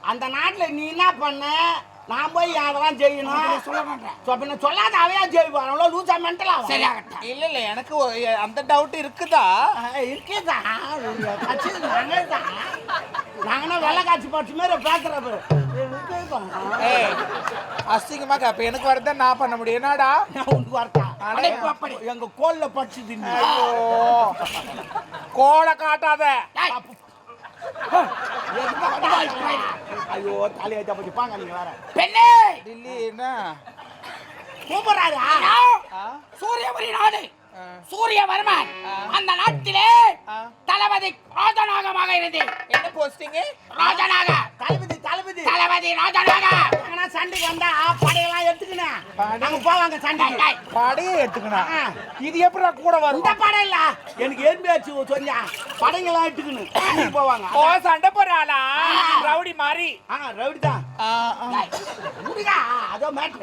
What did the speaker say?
அந்த நாட்டுல நீ என்ன பண்ண? நான் போய் அதெல்லாம் செய்யணும் சொல்ல மாட்டேன். சொல்லாத அவையா செய்வாங்களோ லூசா மென்டலா சரியாகட்டும். இல்ல எனக்கு அந்த டவுட் இருக்குதா? இருக்கேதா கட்சி நாங்கதான் நாங்கன்னா வெள்ளை காட்சி பட்சி மாதிரி பேசுறது ஏய் அசிங்கமா அப்ப எனக்கு வரத நான் பண்ண முடியும். என்னடா உனக்கு வரட்டா எங்க கோல்ல பட்சி தின்னு ஐயோ கோலை காட்டாத. ஐயோ தலையாச்சா பத்தி பாங்க நீங்க வேற பெண்ணே டில்லி என்ன கூப்பிடுறாரு சூரியபுரி நாடு சூரியவர்மன் அந்த நாட்டிலே தளபதி ராஜநாகமாக இருந்து. என்ன போஸ்டிங்? ராஜநாக தளபதி தளபதி ராஜநாக. ஆனா சண்டைக்கு வந்தா படையெல்லாம் எடுத்துக்கினேன் நாங்க போவாங்க சண்டைக்கு. படையே எடுத்துக்கணும். இது எப்படி கூட வரும்? இந்த படம் இல்ல எனக்கு எறும்பியாச்சு சொன்னா படைங்கெல்லாம் எடுத்துக்கணும் சண்டைக்கு போவாங்க. ஓ சண்டை போறாளா ரவுடி மாதிரி? ரவுடி தான் டேய், முடியா அதோ மேட்ரு